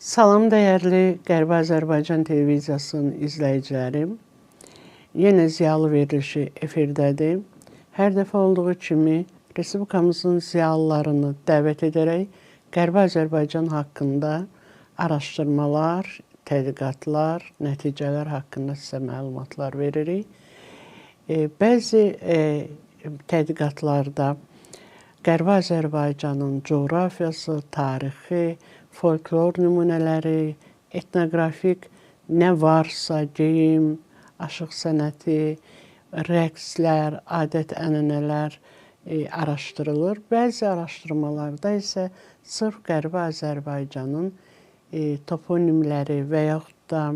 Salam dəyərli Qərbi Azərbaycan televiziyasının izləyicilərim. Yenə ziyalı verilişi efirdədir. Hər dəfə olduğu kimi Respublikamızın ziyalılarını dəvət edərək Qərbi Azərbaycan haqqında araşdırmalar, tədqiqatlar, nəticələr haqqında sizə məlumatlar veririk. Bəzi tədqiqatlarda Qərbi Azərbaycanın coğrafiyası, tarixi, folklor nümunələri, etnoqrafik nə varsa, geyim, aşıq sənəti, rəqslər, adət-ənənələr araşdırılır. Bəzi araşdırmalarda isə sırf Qərbi Azərbaycanın toponimləri və yaxud da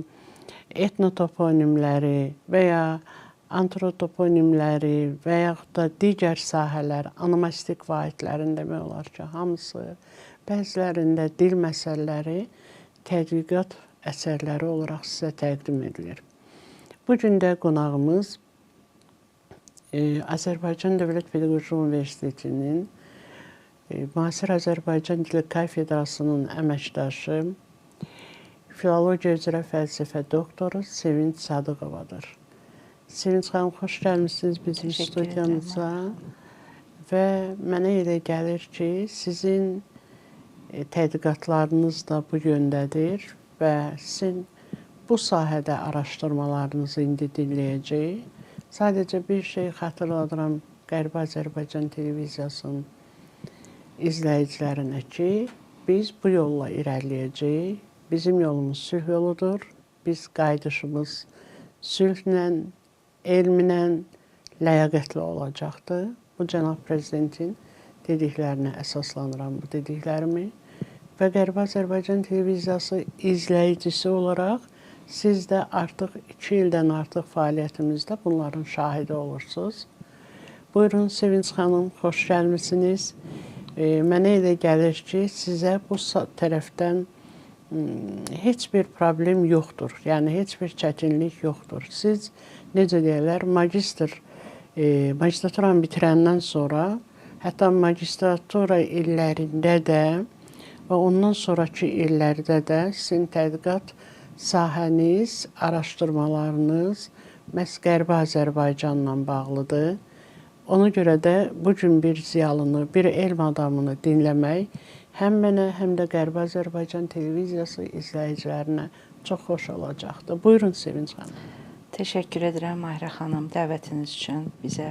etnotoponimləri və ya antrotoponimləri və yaxud da digər sahələr, onomastik vahidlərin demək olar ki, hamısı, bəzilərində dil məsələləri tədqiqat əsərləri olaraq sizə təqdim edilir. Bugün də qonağımız Azərbaycan Dövlət Pedaqoji Universitetinin Müasir Azərbaycan Dili kafedrasının əməkdaşı, filologiya üzrə fəlsəfə doktoru Sevinç Sadıqovadır. Sevinç xanım, xoş gəlmişsiniz bizim studiyamıza və mənə elə gəlir ki, sizin tədqiqatlarınız da bu yöndədir və sizin bu sahədə araşdırmalarınızı indi dinləyəcəyik. Sadəcə bir şey xatırladıram Qərbi Azərbaycan televiziyasının izləyicilərinə ki, biz bu yolla irəliləyəcəyik. Bizim yolumuz sülh yoludur. Biz qayıdışımız sülhlə, elmlə, ləyaqətlə olacaqdır. Bu, Cənab Prezidentin dediklərinə əsaslanıram bu dediklərimi. Və Qərbi Azərbaycan televiziyası izləyicisi olaraq siz də artıq 2 ildən artıq fəaliyyətimizdə bunların şahidi olursunuz. Buyurun Sevinç xanım, xoş gəlmişsiniz. Mənə elə gəlir ki, sizə bu tərəfdən heç bir problem yoxdur. Yəni, heç bir çətinlik yoxdur. Siz, necə deyərlər, magistraturanı bitirəndən sonra, hətta magistratura illərində də və ondan sonraki illərdə də sizin tədqiqat sahəniz, araşdırmalarınız məhz Qərbi Azərbaycanla bağlıdır. Ona görə də bugün bir ziyalını, bir elm adamını dinləmək həm mənə, həm də Qərbi Azərbaycan televiziyası izləyicilərinə çox xoş olacaqdır. Buyurun Sevinç xanım. Təşəkkür edirəm Mahirə xanım, dəvətiniz üçün, bizə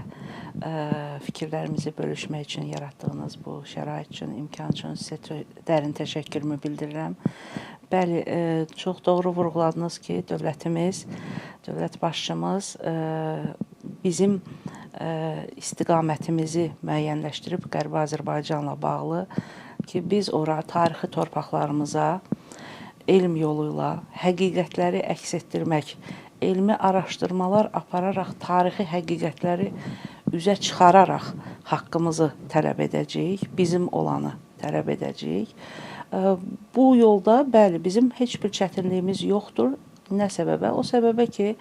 fikirlərimizi bölüşmək üçün yaratdığınız bu şərait üçün, imkan üçün sizə dərin təşəkkürümü bildirirəm. Bəli, çox doğru vurğuladınız ki, dövlətimiz, dövlət başçımız bizim istiqamətimizi müəyyənləşdirib Qərbi Azərbaycanla bağlı ki, biz ora tarixi torpaqlarımıza elm yolu ilə həqiqətləri əks etdirmək, elmi araşdırmalar apararaq tarixi həqiqətləri üzə çıxararaq haqqımızı tələb edəcəyik, bizim olanı tələb edəcəyik. Bu yolda, bəli, bizim heç bir çətinliyimiz yoxdur. Nə səbəbə? O səbəbə ki,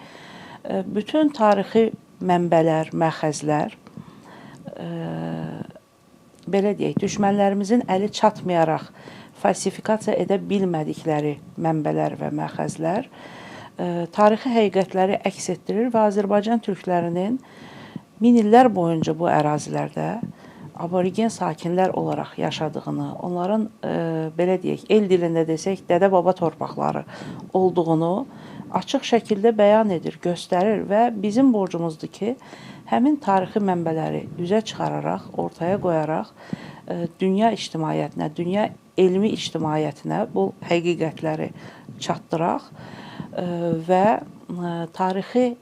bütün tarixi mənbələr, məxəzlər, belə deyək, düşmənlərimizin əli çatmayaraq falsifikasiya edə bilmədikləri mənbələr və məxəzlər tarixi həqiqətləri əks etdirir və Azərbaycan türklərinin min illər boyunca bu ərazilərdə aborigen sakinlər olaraq yaşadığını, onların, belə deyək, el dilində desək, dədə-baba torpaqları olduğunu açıq şəkildə bəyan edir, göstərir və bizim borcumuzdur ki, həmin tarixi mənbələri üzə çıxararaq, ortaya qoyaraq dünya ictimaiyyətinə, dünya elmi ictimaiyyətinə bu həqiqətləri çatdıraq və tarixi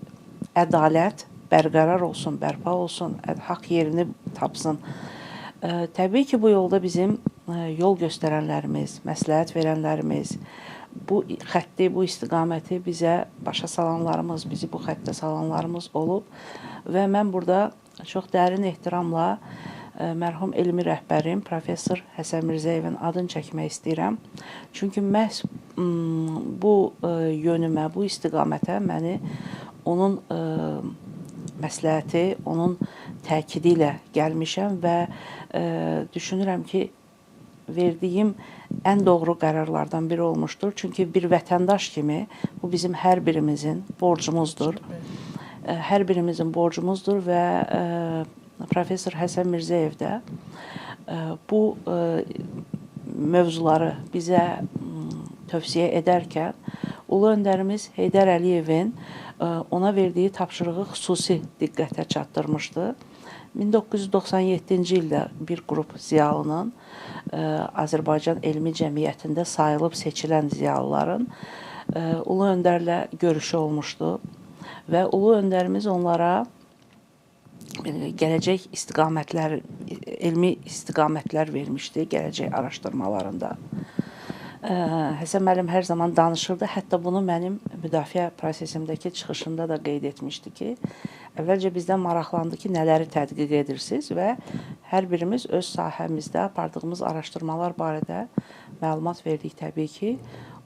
ədalət bərqərar olsun, bərpa olsun, haqq yerini tapsın. Təbii ki, bu yolda bizim yol göstərənlərimiz, məsləhət verənlərimiz, bu xətti, bu istiqaməti bizə başa salanlarımız, bizi bu xəttə salanlarımız olub və mən burada çox dərin ehtiramla mərhum elmi rəhbərim Professor Həsən Mirzəyevin adını çəkmək istəyirəm. Çünki məhz bu yönümə, bu istiqamətə məni onun məsləhəti, onun təkidi ilə gəlmişəm və düşünürəm ki, verdiyim ən doğru qərarlardan biri olmuşdur. Çünki bir vətəndaş kimi bu bizim hər birimizin borcumuzdur. Hər birimizin borcumuzdur və Professor Həsən Mirzəyev də bu mövzuları bizə tövsiyə edərkən Ulu Öndərimiz Heydər Əliyevin ona verdiyi tapşırığı xüsusi diqqətə çatdırmışdı. 1997-ci ildə bir qrup ziyalının Azərbaycan Elmi Cəmiyyətində sayılıb seçilən ziyalıların Ulu Öndərlə görüşü olmuşdu və Ulu Öndərimiz onlara gələcək istiqamətlər, elmi istiqamətlər vermişdi gələcək araşdırmalarında. Həsən müəllim hər zaman danışırdı, hətta bunu mənim müdafiə prosesimdəki çıxışında da qeyd etmişdi ki, əvvəlcə bizdən maraqlandı ki, nələri tədqiq edirsiniz və hər birimiz öz sahəmizdə apardığımız araşdırmalar barədə məlumat verdik təbii ki.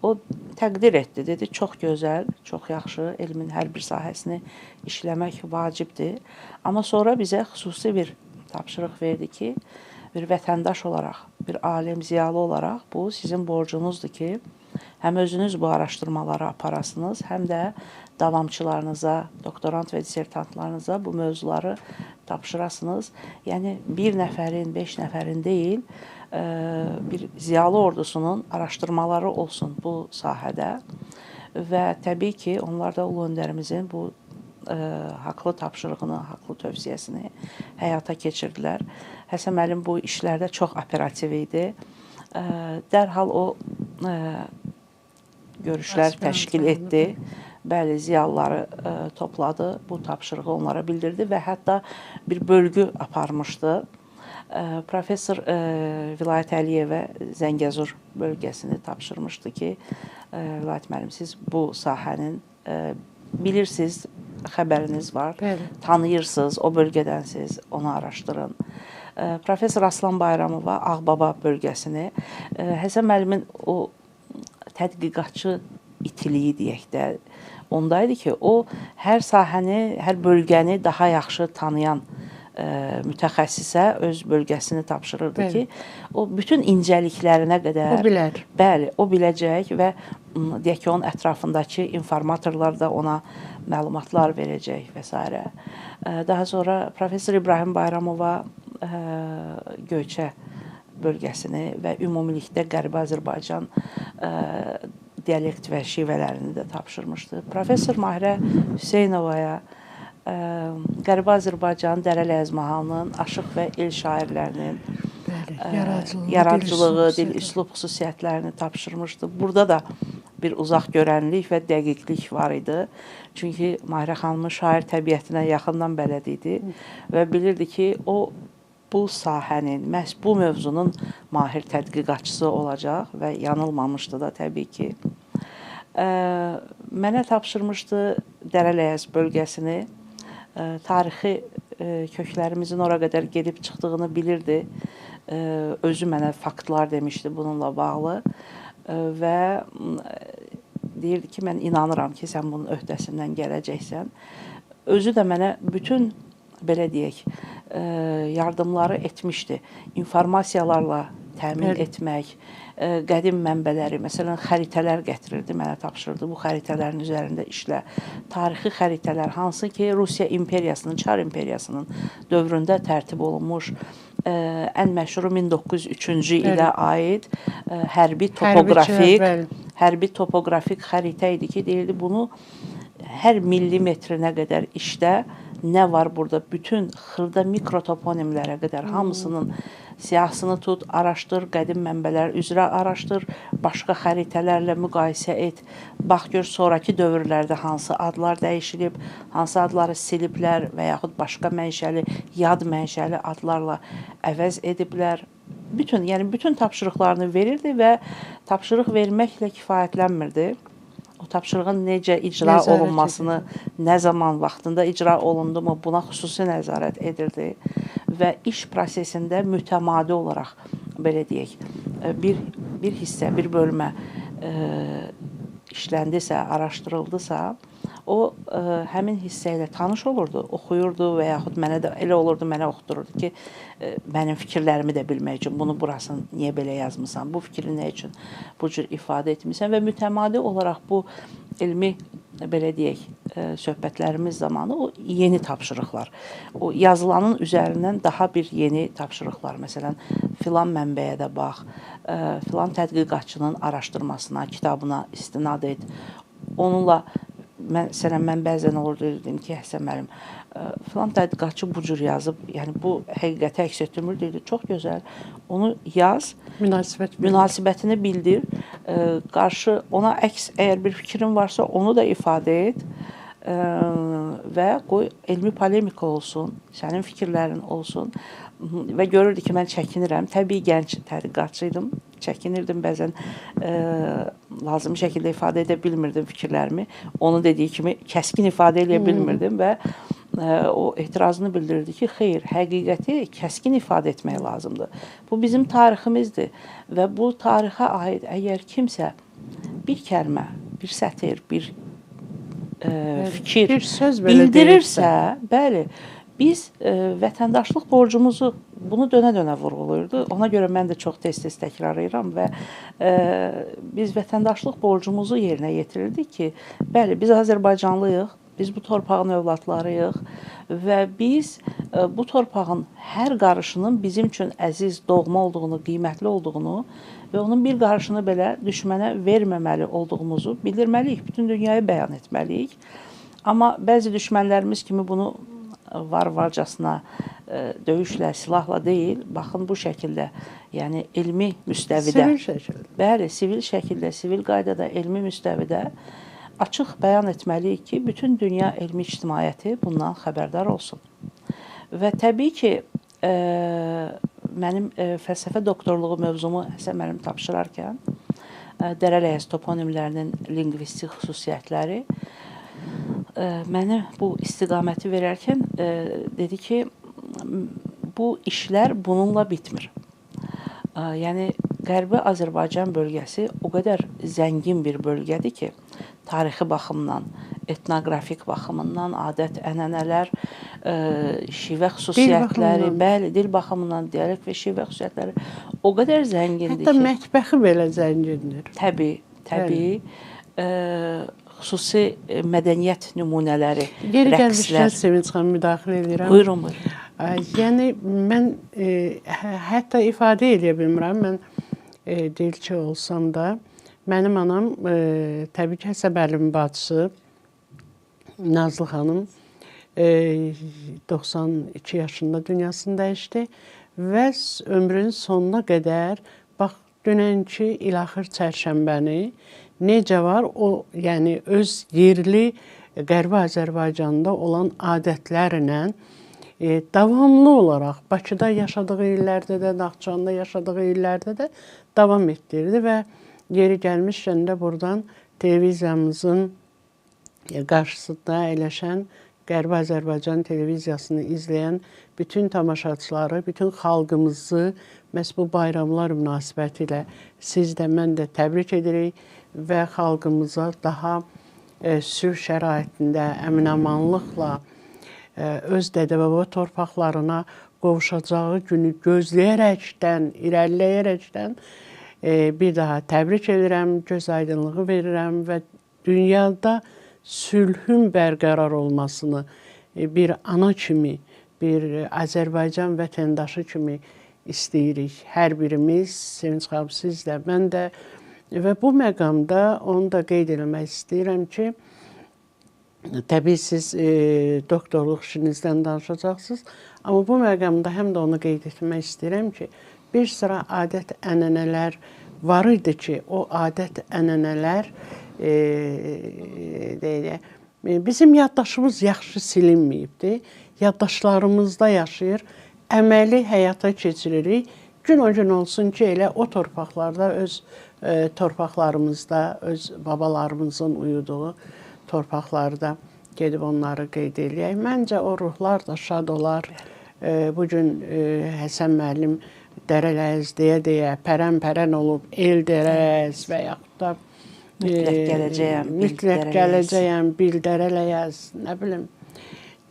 O təqdir etdi, dedi, çox gözəl, çox yaxşı, elmin hər bir sahəsini işləmək vacibdir. Amma sonra bizə xüsusi bir tapşırıq verdi ki, bir vətəndaş olaraq, bir alim, ziyalı olaraq bu sizin borcunuzdur ki, həm özünüz bu araşdırmaları aparasınız, həm də davamçılarınıza, doktorant və dissertantlarınıza bu mövzuları tapşırasınız. Yəni, bir nəfərin, 5 nəfərin deyil, bir ziyalı ordusunun araşdırmaları olsun bu sahədə və təbii ki, onlar da Ulu Öndərimizin bu haqlı tapşırığını, haqlı tövsiyəsini həyata keçirdilər. Həsən müəllim bu işlərdə çox operativ idi. Dərhal o görüşlər təşkil etdi. Bəli, ziyalıları topladı, bu tapşırığı onlara bildirdi və hətta bir bölgü aparmışdı. Professor Vilayət Əliyevə Zəngəzur bölgəsini tapşırmışdı ki, Vilayət müəllim, siz bu sahənin bilirsiniz, xəbəriniz var, tanıyırsınız, o bölgədənsiz, onu araşdırın. Professor Aslan Bayramova Ağbaba bölgəsini, Həsən müəllimin o tədqiqatçı itiliyi deyək də, ondaydı ki, o hər sahəni, hər bölgəni daha yaxşı tanıyan mütəxəssisə öz bölgəsini tapşırırdı ki, o bütün incəliklərinə qədər, o bilər. Bəli, o biləcək və deyək ki, onun ətrafındakı informatorlar da ona məlumatlar verəcək və s. Daha sonra Professor İbrahim Bayramova Göyçə bölgəsini və ümumilikdə Qərbi Azərbaycan dialekt və şivələrini də tapşırmışdı. Professor Mahirə Hüseynovaya Qərbi Azərbaycan Dərəli Əzmahalının aşıq və el şairlərinin yaradıcılığı, dil, üslub xüsusiyyətlərini tapşırmışdı. Burada da bir uzaq görənlik və dəqiqlik var idi. Çünki Mahirə xanımın şair təbiətinə yaxından bələd idi və bilirdi ki, o bu sahənin, məhz bu mövzunun mahir tədqiqatçısı olacaq və yanılmamışdı da təbii ki. Mənə tapşırmışdı Dərələyəz bölgəsini. Tarixi köklərimizin ora qədər gedib çıxdığını bilirdi. Özü mənə faktlar demişdi bununla bağlı və deyirdi ki, mən inanıram ki, sən bunun öhdəsindən gələcəksən. Özü də mənə bütün, belə deyək, yardımları etmişdi. İnformasiyalarla təmin etmək, qədim mənbələri, məsələn, xəritələr gətirirdi, mənə tapşırdı. Bu xəritələrin üzərində işlə. Tarixi xəritələr, hansı ki, Rusiya imperiyasının, Çar imperiyasının dövründə tərtib olunmuş, ən məşhuru 1903-cü ilə aid hərbi topografik xəritə idi ki, deyildi, bunu hər millimetrinə qədər işdə nə var burada, bütün xırda mikrotoponimlərə qədər hamısının siyahısını tut, araşdır, qədim mənbələr üzrə araşdır, başqa xəritələrlə müqayisə et, bax gör sonraki dövrlərdə hansı adlar dəyişilib, hansı adları siliblər və yaxud başqa mənşəli, yad mənşəli adlarla əvəz ediblər. Bütün tapşırıqlarını verirdi və tapşırıq verməklə kifayətlənmirdi. O tapşırığın necə icra olunmasını, nə zaman vaxtında icra olundu mu, buna xüsusi nəzarət edirdi və iş prosesində mütəmadi olaraq, belə deyək, bir hissə, bir bölmə işləndisə, araşdırıldısa, o həmin hissə ilə tanış olurdu, oxuyurdu və yaxud mənə də elə olurdu, mənə oxudururdu ki, mənim fikirlərimi də bilmək üçün bunu burasını niyə belə yazmısan, bu fikri nə üçün bu cür ifadə etmirsən və mütəmadi olaraq bu elmi belə deyək, söhbətlərimiz zamanı o yeni tapşırıqlar, o yazılanın üzərindən daha bir yeni tapşırıqlar, məsələn, filan mənbəyə də bax, filan tədqiqatçının araşdırmasına, kitabına istinad et. Onunla, mən bəzən olur deyirdim ki, Həsən müəllim, filan tədqiqatçı bu cür yazıb, yəni bu həqiqəti əks etdirmir, deyirdi, çox gözəl, onu yaz, münasibətini bildir, qarşı ona əks, əgər bir fikrin varsa, onu da ifadə et və qoy elmi polemika olsun, sənin fikirlərin olsun və görürdü ki, mən çəkinirəm, təbii gənc tədqiqatçıydım, çəkinirdim, bəzən lazım şəkildə ifadə edə bilmirdim fikirlərimi, onun dediyi kimi kəskin ifadə edə bilmirdim və o etirazını bildirirdi ki, xeyr, həqiqəti kəskin ifadə etmək lazımdır. Bu bizim tariximizdir və bu tarixə aid əgər kimsə bir kəlmə, bir sətir, bir fikir bir söz bildirirsə, bəli, biz vətəndaşlıq borcumuzu bunu dönə-dönə vurğulayırdı. Ona görə mən də çox tez-tez təkrarlayıram və biz vətəndaşlıq borcumuzu yerinə yetirirdik ki, bəli, biz Azərbaycanlıyıq, biz bu torpağın övladlarıyıq və biz bu torpağın hər qarışının bizim üçün əziz, doğma olduğunu, qiymətli olduğunu və onun bir qarışını belə düşmənə verməməli olduğumuzu bildirməliyik, bütün dünyaya bəyan etməliyik. Amma bəzi düşmənlərimiz kimi bunu var-varcasına döyüşlə, silahla deyil, baxın bu şəkildə, yəni elmi müstəvidə, sivil şəkildə, bəli, sivil şəkildə, sivil qaydada, elmi müstəvidə açıq bəyan etməliyik ki, bütün dünya elmi ictimaiyyəti bundan xəbərdar olsun. Və təbii ki, mənim fəlsəfə doktorluğu mövzumu Həsən müəllim tapşırarkən Dərələyəz toponimlərinin lingvistik xüsusiyyətləri mənə bu istiqaməti verərkən dedi ki, bu işlər bununla bitmir. Yəni, Qərbi Azərbaycan bölgəsi o qədər zəngin bir bölgədir ki, tarixi baxımdan, etnoqrafik baxımından, adət-ənənələr, şivə xüsusiyyətləri, bəli, dil baxımından, dialekt və şivə xüsusiyyətləri o qədər zəngindir ki... Hətta mətbəxi belə zəngindir. Təbii, xüsusi mədəniyyət nümunələri, Geri gəlmişdən Sevinç xanım müdaxilə edirəm. Buyurun. Yəni, mən hətta ifadə edə bilmirəm, mən dilçi olsam da, mənim anam, təbii ki, Həsən müəllimin bacısı, Nazlı xanım, 92 yaşında dünyasını dəyişdi və ömrünün sonuna qədər, bax, dünənki ilaxır çərşənbəni necə var, o, yəni, öz yerli Qərbi Azərbaycanda olan adətlərlə davamlı olaraq Bakıda yaşadığı illərdə də, Naxçıvanda yaşadığı illərdə də davam etdirdi və yeri gəlmişkən də buradan televiziyamızın qarşısında əyləşən Qərbi Azərbaycan televiziyasını izləyən bütün tamaşaçıları, bütün xalqımızı məhz bu bayramlar münasibəti ilə siz də, mən də təbrik edirik və xalqımıza daha sülh şəraitində, əmin-amanlıqla öz dədə-baba torpaqlarına qovuşacağı günü gözləyərəkdən, irəliləyərəkdən bir daha təbrik edirəm, göz aydınlığı verirəm və dünyada sülhün bərqərar olmasını bir ana kimi, bir Azərbaycan vətəndaşı kimi istəyirik. Hər birimiz, Sevinç xanım, siz də, mən də və bu məqamda onu da qeyd eləmək istəyirəm ki, təbii siz doktorluq işinizdən danışacaqsınız, amma bu məqamda həm də onu qeyd etmək istəyirəm ki, bir sıra adət-ənənələr var idi ki, o adət-ənənələr bizim yaddaşımız yaxşı silinməyibdir. Yaddaşlarımızda yaşayır, əməli həyata keçiririk. Gün o gün olsun ki, elə o torpaqlarda, öz torpaqlarımızda, öz babalarımızın uyuduğu torpaqlarda gedib onları qeyd eləyək. Məncə o ruhlar da şad olar. Bugün Həsən müəllim Dərələyəz deyə-deyə pərən-pərən olub, el Dərələyəz və yaxud da Mütləq gələcəyəm, mütləq gələcəyəm, bildirələyəz, nə bilim,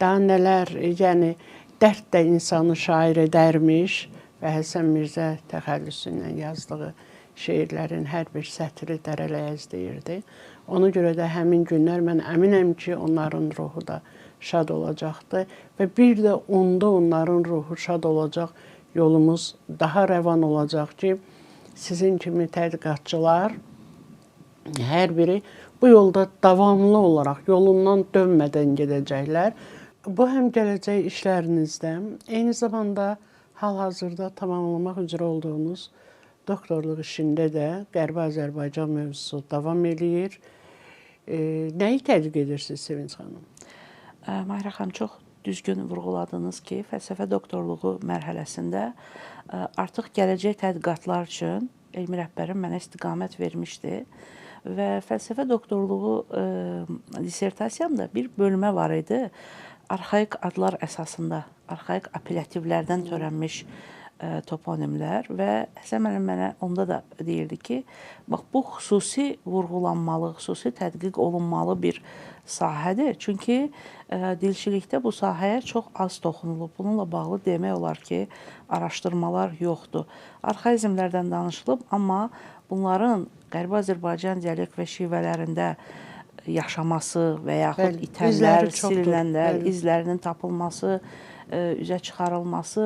daha nələr, yəni dərd də insanı şair edərmiş və Həsən Mirzə təxəllüsü ilə yazdığı şeirlərin hər bir sətri dərələyəz deyirdi. Ona görə də həmin günlər mən əminəm ki, onların ruhu da şad olacaqdı və bir də onda onların ruhu şad olacaq, yolumuz daha rəvan olacaq ki, sizin kimi tədqiqatçılar hər biri bu yolda davamlı olaraq yolundan dönmədən gedəcəklər. Bu həm gələcək işlərinizdə, eyni zamanda hal-hazırda tamamlamaq üzrə olduğunuz doktorluq işində də Qərbi Azərbaycan mövzusu davam eləyir. Nəyi tədqiq edirsiniz Sevinç xanım? Mahirə xanım, çox düzgün vurğuladınız ki, fəlsəfə doktorluğu mərhələsində artıq gələcək tədqiqatlar üçün elmi rəhbərim mənə istiqamət vermişdi və fəlsəfə doktorluğu dissertasiyamda bir bölmə var idi. Arxaik adlar əsasında, arxaik apelyativlərdən törənmiş toponimlər və Həsən müəllim mənə onda da deyirdi ki, bax bu xüsusi vurğulanmalı, xüsusi tədqiq olunmalı bir sahədir. Çünki dilçilikdə bu sahəyə çox az toxunulub. Bununla bağlı demək olar ki, araşdırmalar yoxdur. Arxaizmlərdən danışılıb, amma bunların Qərbi Azərbaycan dialekt və şivələrində yaşaması və yaxud itənlər, silinənlər, izlərinin tapılması, üzə çıxarılması,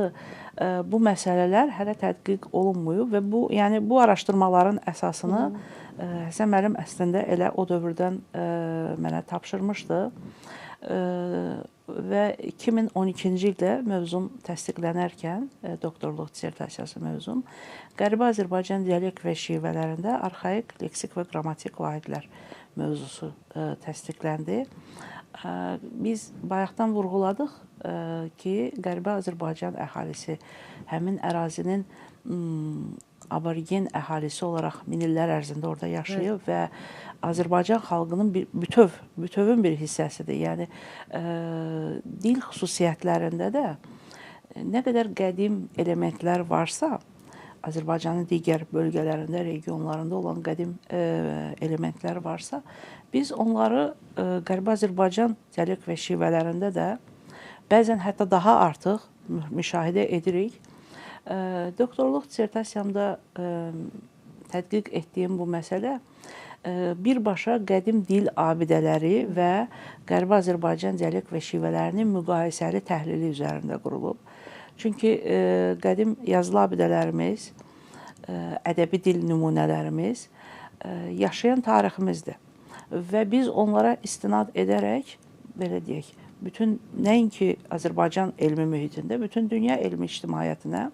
bu məsələlər hələ tədqiq olunmuyub və bu araşdırmaların əsasını Həsən müəllim əslində elə o dövrdən mənə tapşırmışdı və 2012-ci ildə mövzum təsdiqlənərkən, doktorluq dissertasiyası mövzum, Qərbi Azərbaycan dialekt və şivələrində arxaik, leksik və qrammatik vahidlər mövzusu təsdiqləndi. Biz bayaqdan vurğuladıq ki, Qərbi Azərbaycan əhalisi həmin ərazinin aborigen əhalisi olaraq min illər ərzində orada yaşayıb və Azərbaycan xalqının bütövün bir hissəsidir. Yəni, dil xüsusiyyətlərində də nə qədər qədim elementlər varsa, Azərbaycanın digər bölgələrində, regionlarında olan qədim elementlər varsa, biz onları Qərbi Azərbaycan dialekt və şivələrində də bəzən hətta daha artıq müşahidə edirik. Doktorluq dissertasiyamda tədqiq etdiyim bu məsələ birbaşa qədim dil abidələri və Qərbi Azərbaycan dialekt və şivələrinin müqayisəli təhlili üzərində qurulub. Çünki qədim yazılı abidələrimiz, ədəbi dil nümunələrimiz yaşayan tariximizdir və biz onlara istinad edərək, belə deyək, nəinki Azərbaycan elmi mühitində, bütün dünya elmi ictimaiyyətinə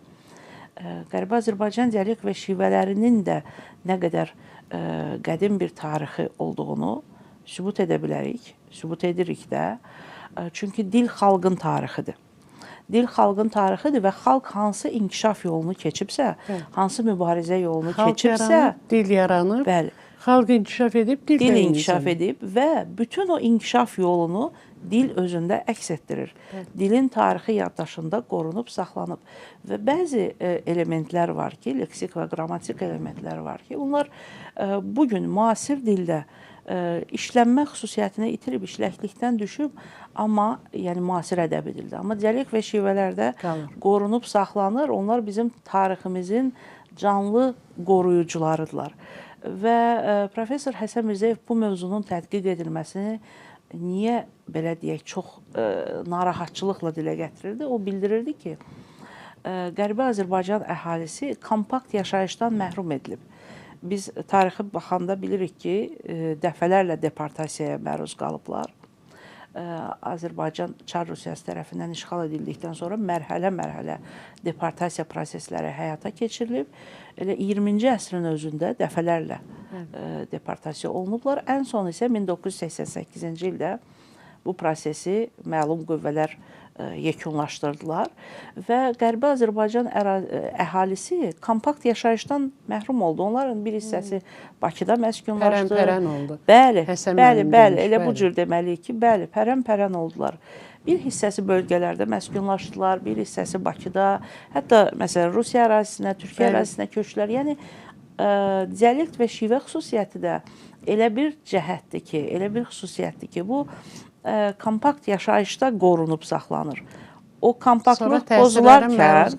Qərbi Azərbaycan dialekt və şivələrinin də nə qədər qədim bir tarixi olduğunu sübut edə bilərik, sübut edirik də. Çünki dil xalqın tarixidir. Dil xalqın tarixidir və xalq hansı inkişaf yolunu keçibsə, hansı mübarizə yolunu keçibsə, dil yaranıb, xalq inkişaf edib, dil inkişaf edib və bütün o inkişaf yolunu dil özündə əks etdirir. Dilin tarixi yaddaşında qorunub, saxlanıb və bəzi elementlər var ki, leksik və qrammatik elementlər var ki, bunlar bugün müasir dildə işlənmə xüsusiyyətini itirib, işləklikdən düşüb, amma yəni müasir ədəbi dildə. Amma dialekt və şivələrdə qorunub, saxlanır. Onlar bizim tariximizin canlı qoruyucularıdırlar. Və professor Həsən Mirzəyev bu mövzunun tədqiq edilməsini niyə, belə deyək, çox narahatçılıqla dilə gətirirdi? O bildirirdi ki, Qərbi Azərbaycan əhalisi kompakt yaşayışdan məhrum edilib. Biz tarixi baxanda bilirik ki, dəfələrlə deportasiyaya məruz qalıblar. Azərbaycan Çar Rusiyası tərəfindən işğal edildikdən sonra mərhələ-mərhələ deportasiya prosesləri həyata keçirilib. Elə 20-ci əsrin özündə dəfələrlə deportasiya olunublar. Ən son isə 1988-ci ildə bu prosesi məlum qüvvələr yekunlaşdırdılar və Qərbi Azərbaycan əhalisi kompakt yaşayışdan məhrum oldu. Onların bir hissəsi Bakıda məskunlaşdı. Pərən oldu. Bəli, elə bu cür deməliyik ki, bəli, pərən oldular. Bir hissəsi bölgələrdə məskunlaşdılar, bir hissəsi Bakıda, hətta məsələn Rusiya ərazisinə, Türkiyə ərazisinə köçdülər. Yəni dialekt və şivə xüsusiyyəti də elə bir cəhətdir ki, elə bir xüsusiyyətdir ki, bu kompakt yaşayışda qorunub saxlanır. O kompaktlıq pozularkən,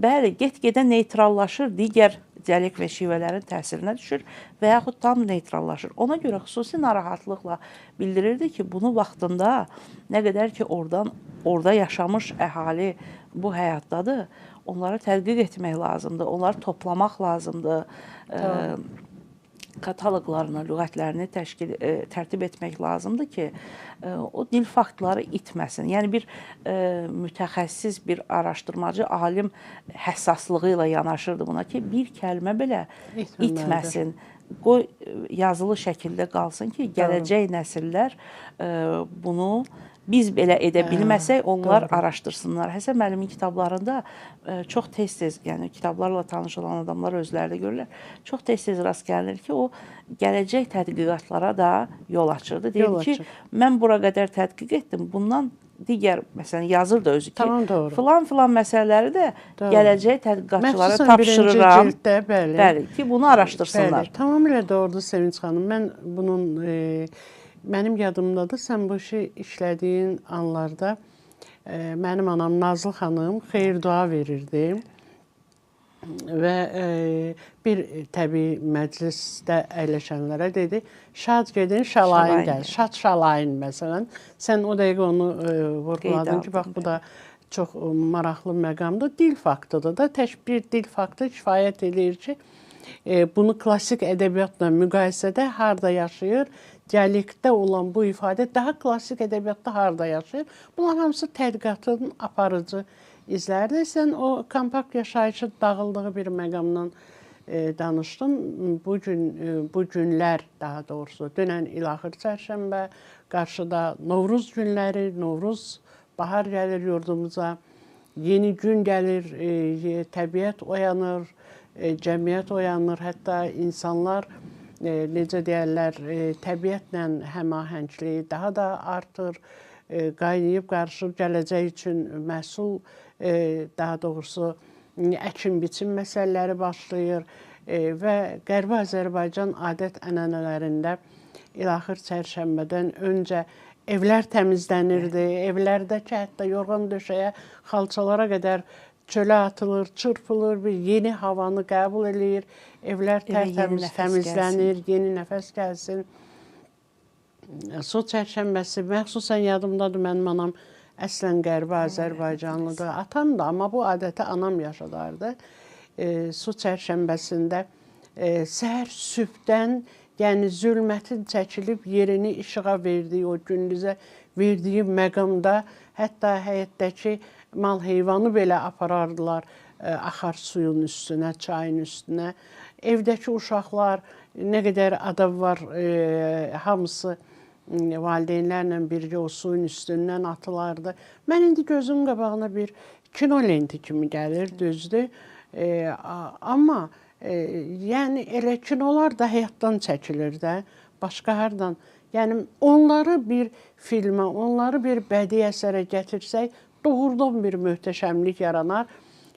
bəli, get-gedə neytrallaşır, digər dialekt və şivələrin təsirinə düşür və yaxud tam neytrallaşır. Ona görə xüsusi narahatlıqla bildirirdi ki, bunu vaxtında nə qədər ki, orada yaşamış əhali bu həyatdadır, onları tədqiq etmək lazımdır, onları toplamaq lazımdır, kataloqlarını, lüğətlərini tərtib etmək lazımdır ki, o dil faktları itməsin. Yəni, bir mütəxəssis, bir araşdırmacı, alim həssaslığı ilə yanaşırdı buna ki, bir kəlmə belə itməsin. Qoy yazılı şəkildə qalsın ki, gələcək nəsillər bunu biz belə edə bilməsək, onlar araşdırsınlar. Həsən müəllimin kitablarında çox tez-tez, yəni kitablarla tanış olan adamlar özləri də görürlər, çox tez-tez rast gəlinir ki, o gələcək tədqiqatlara da yol açırdı. Deyir ki, mən bura qədər tədqiq etdim, bundan digər, məsələn, yazır da özü ki, filan məsələləri də gələcək tədqiqatçılara tapşırıram. Bəli, ki, bunu araşdırsınlar. Tamamilə doğrudur Sevinç xanım. Mən bunun... Mənim yadımdadır, sən bu işi işlədiyin anlarda mənim anam Nazlı xanım xeyir dua verirdi və bir təbii məclisdə əyləşənlərə dedi, şad gedin, şalayın gəl, şad şalayın məsələn. Sən o dəqiqə onu vurguladın ki, bax bu da çox maraqlı məqamdır, dil faktıdır da, tək bir dil faktı kifayət edir ki, bunu klassik ədəbiyyatla müqayisədə harda yaşayır, dialektdə olan bu ifadə daha klassik ədəbiyyatda harda yaşayır. Bunlar hamısı tədqiqatın aparıcı izlərdir. Sən o kompakt yaşayışı dağıldığı bir məqamdan danışdın. Bu günlər, daha doğrusu, dünən İlaxır çərşənbə, qarşıda Novruz günləri, Novruz, bahar gəlir yurdumuza, yeni gün gəlir, təbiət oyanır, cəmiyyət oyanır, hətta insanlar necə deyərlər, təbiətlə həmahəngliyi daha da artır, qaynayıb qarışıb gələcək üçün məhsul, daha doğrusu əkin-biçim məsələləri başlayır və Qərbi Azərbaycan adət-ənənələrində İlaxır çərşənbədən öncə evlər təmizlənirdi, evlərdəki hətta yorğan döşəyə, xalçalara qədər çölə atılır, çırpılır, bir yeni havanı qəbul edir, evlər tərtəmiz təmizlənir, yeni nəfəs gəlsin. Su çərşənbəsi, məxsusən yadımdadır, mənim anam əslən Qərbi Azərbaycanlıdır. Atam da, amma bu adəti anam yaşadardı. Su çərşənbəsində səhər sübhdən, yəni zülmətin çəkilib yerini işığa verdiyi, o gündüzə verdiyi məqamda, hətta həyətdəki mal heyvanı belə aparardılar axar suyun üstünə, çayın üstünə. Evdəki uşaqlar, nə qədər adam var, hamısı valideynlərlə birgə o suyun üstündən atılardı. Mən indi gözümün qabağına bir kino lenti kimi gəlir, düzdür. Amma yəni elə kinolar da həyatdan çəkilir də, başqa hardan. Yəni onları bir filmə, onları bir bədii əsərə gətirsək, doğrudan bir möhtəşəmlik yaranar.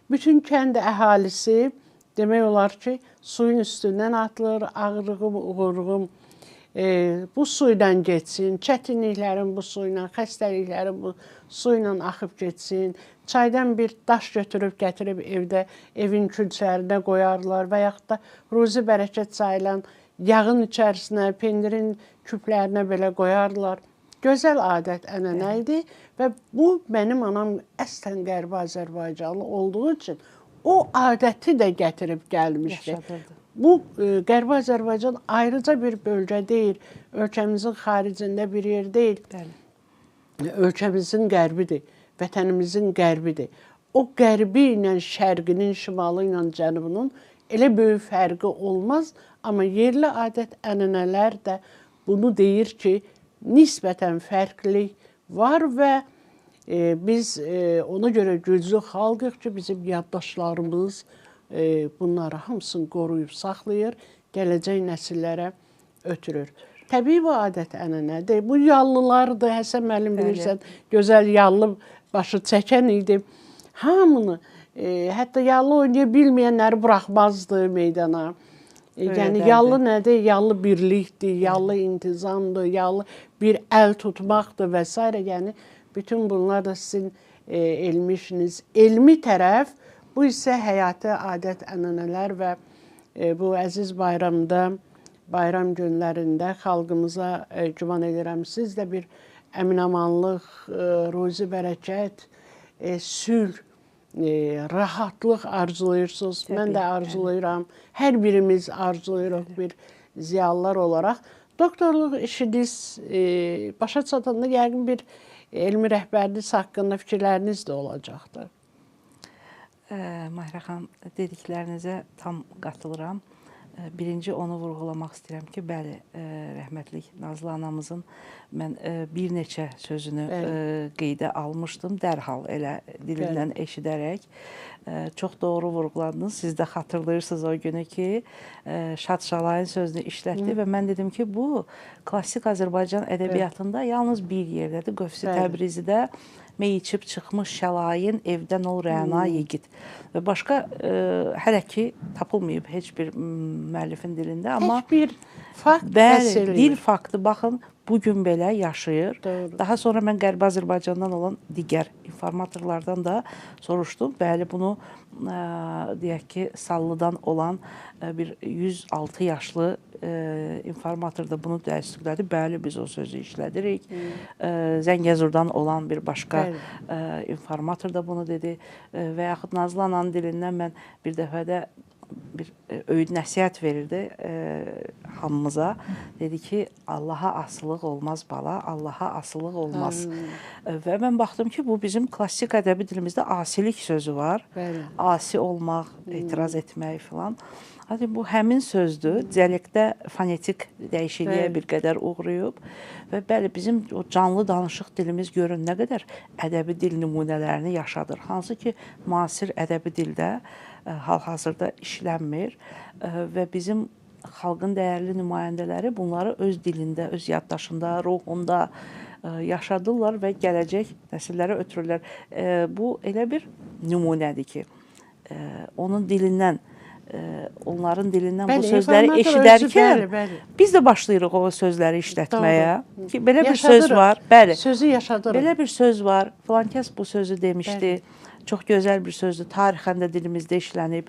Bütün kənd əhalisi demək olar ki, suyun üstündən atılır, ağrığım, uğurğum bu suydan geçsin, çətinliklərin bu suyla, xəstəliklərin bu suyla axıb geçsin. Çaydan bir daş götürüb, gətirib evdə, evin külçərinə qoyarlar və yaxud da ruzi bərəkət sayılan yağın içərisinə, pendirin küplərinə belə qoyarlar. Gözəl adət, ənənə idi və bu, mənim anam əslən Qərbi Azərbaycanlı olduğu üçün o adəti də gətirib gəlmişdi. Bu, Qərbi Azərbaycan ayrıca bir bölgə deyil, ölkəmizin xaricində bir yer deyil. Ölkəmizin qərbidir, vətənimizin qərbidir. O qərbi ilə şərqinin, şimalı ilə cənubunun elə böyük fərqi olmaz, amma yerli adət, ənənələr də bunu deyir ki, nisbətən fərqlilik var və biz ona görə güclü xalqıq ki, bizim yaddaşlarımız bunları hamısını qoruyub saxlayır, gələcək nəsillərə ötürür. Təbii bu adət-ənənədir. Bu yallılardır, Həsən müəllim bilirsən, gözəl yallı başı çəkən idi. Hamını, hətta yallı oynaya bilməyənləri buraxmazdı meydana. Yəni yallı nədir? Yallı birlikdir, yallı intizamdır, yallı bir əl tutmaqdır və s. Yəni bütün bunlar da sizin elmi işiniz. Elmi tərəf, bu isə həyati adət-ənənələr və bu əziz bayramda, bayram günlərində xalqımıza güman edirəm, siz də bir əminamanlıq, ruzi bərəkət, sülh, rahatlıq arzulayırsınız. Mən də arzulayıram. Hər birimiz arzulayırıq bir ziyalılar olaraq. Doktorluq işiniz başa çatanda yəqin bir elmi rəhbəriniz haqqında fikirləriniz də olacaqdır. Mahirə xanım, dediklərinizə tam qatılıram. Birinci onu vurğulamaq istəyirəm ki, bəli, rəhmətlik Nazlı anamızın mən bir neçə sözünü qeydə almışdım, dərhal elə dilindən eşidərək. Çox doğru vurğuladınız. Siz də xatırlayırsınız o günü ki, Şad Şalayın sözünü işlətdi və mən dedim ki, bu klassik Azərbaycan ədəbiyyatında yalnız bir yerdədir. Qövsi Təbrizidə mey içib çıxmış Şəlayin evdən ol Rəna yigit. Və başqa hələ ki tapılmayıb heç bir müəllifin dilində. Amma heç bir fakt bəli, dil faktı, baxın, bugün belə yaşayır. Doğru. Daha sonra mən Qərbi Azərbaycandan olan digər informatorlardan da soruşdum. Bəli, bunu deyək ki, Sallıdan olan bir 106 yaşlı informator da bunu təsdiqlədi. Bəli, biz o sözü işlədirik. Zəngəzurdan olan bir başqa informator da bunu dedi. Və yaxud Nazlı ananın dilindən mən bir dəfə də bir öyüd nəsihət verirdi hamımıza. Dedi ki, Allaha asılıq olmaz bala, Allaha asılıq olmaz. Və mən baxdım ki, bu bizim klassik ədəbi dilimizdə asilik sözü var. Asi olmaq, etiraz etmək filan. Bu həmin sözdür. Dialektdə fonetik dəyişikliyə bir qədər uğrayıb. Və bəli, bizim o canlı danışıq dilimiz görün nə qədər ədəbi dil nümunələrini yaşadır. Hansı ki, müasir ədəbi dildə hal-hazırda işlənmir və bizim xalqın dəyərli nümayəndələri bunları öz dilində, öz yaddaşında, ruhunda yaşadırlar və gələcək nəsillərə ötürürlər. Bu elə bir nümunədir ki, onun dilindən, onların dilindən bu sözləri eşidərkən biz də başlayırıq o sözləri işlətməyə. Belə bir söz var. Bəli. Sözü yaşadırıq. Belə bir söz var. Filan kəs bu sözü demişdi. Çox gözəl bir sözdür. Tarixən də dilimizdə işlənib.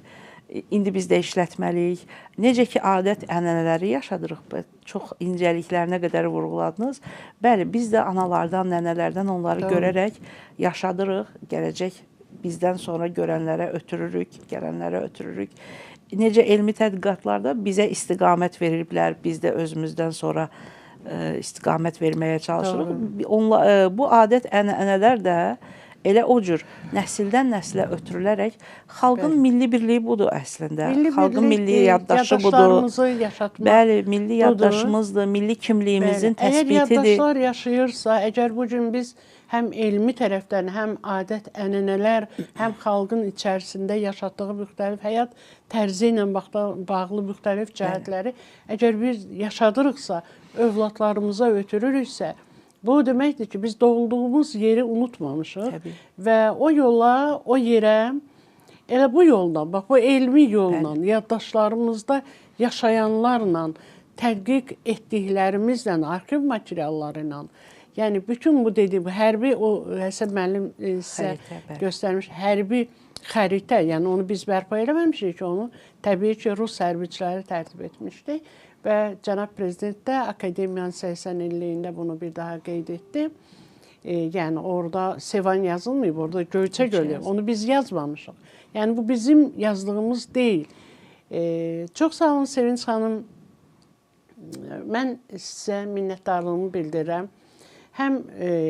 İndi biz də işlətməliyik. Necə ki, adət-ənənələri yaşadırıq. Çox incəliklərinə qədər vurğuladınız. Bəli, biz də analardan, nənələrdən onları görərək yaşadırıq. Gələcək bizdən sonra görənlərə ötürürük, gələnlərə ötürürük. Necə elmi tədqiqatlarda bizə istiqamət veriblər, biz də özümüzdən sonra istiqamət verməyə çalışırıq. Bu adət-ənənələr də elə o cür nəsildən nəslə ötürülərək xalqın milli birliyi budur əslində. Xalqın milli yaddaşı budur. Bəli, milli yaddaşımızdır, milli kimliyimizin təsbitidir. Əgər yaddaşlar yaşayırsa, əgər bugün biz həm elmi tərəfdən, həm adət-ənənələr, həm xalqın içərisində yaşatdığı müxtəlif həyat tərzi ilə bağlı müxtəlif cəhətləri, əgər biz yaşadırıqsa, övladlarımıza ötürürüksə, bu deməkdir ki, biz doğulduğumuz yeri unutmamışıq və o yola, o yerə, elə bu yolla, bax, bu elmi yolla, yaddaşlarımızda yaşayanlarla, tədqiq etdiklərimizlə, arxiv materialları ilə, yəni bütün bu dediyim, hərbi, o Həsən müəllim sizə göstərmiş hərbi xəritə, yəni onu biz bərpa eləməmişik ki, onu təbii ki, Rus hərbiçiləri tərtib etmişdik. Və cənab prezident də Akademiyanın 80 illiyində bunu bir daha qeyd etdi. Yəni orada Sevan yazılmayıb, orada Göyçə Gölü. Onu biz yazmamışıq. Yəni bu bizim yazdığımız deyil. Çox sağ olun Sevinç xanım. Mən sizə minnətdarlığımı bildirirəm. Həm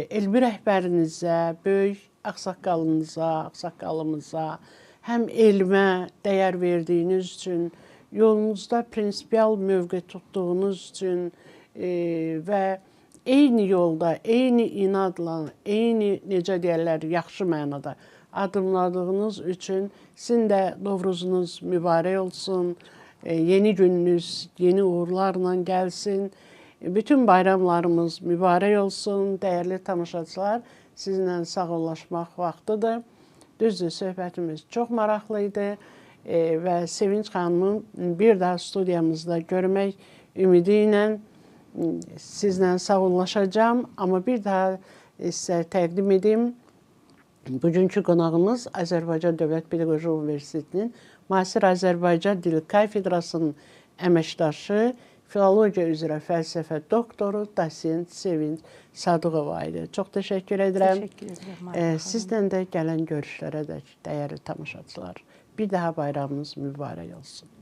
elmi rəhbərinizə, böyük ağsaqqalımıza, həm elmə dəyər verdiyiniz üçün, yolunuzda prinsipial mövqe tutduğunuz üçün və eyni yolda, eyni inadla, eyni, necə deyərlər, yaxşı mənada adımladığınız üçün sizin də Novruzunuz mübarək olsun, yeni gününüz yeni uğurlarla gəlsin, bütün bayramlarımız mübarək olsun, dəyərli tamaşaçılar, sizinlə sağollaşmaq vaxtıdır. Düzdür, söhbətimiz çox maraqlı idi. və Sevinç xanımı bir daha studiyamızda görmək ümidi ilə sizlə sağollaşacağam. Amma bir daha sizə təqdim edim. Bugünkü qonağımız Azərbaycan Dövlət Pedaqoji Universitetinin Müasir Azərbaycan Dili Kafedrasının əməkdaşı, filologiya üzrə fəlsəfə doktoru, dosent Sevinç Sadıqova idi. Çox təşəkkür edirəm. Təşəkkür edirəm. Sizdən də gələn görüşlərə də dəyərli tamaşaçılar. Bir daha bayramınız mübarək olsun.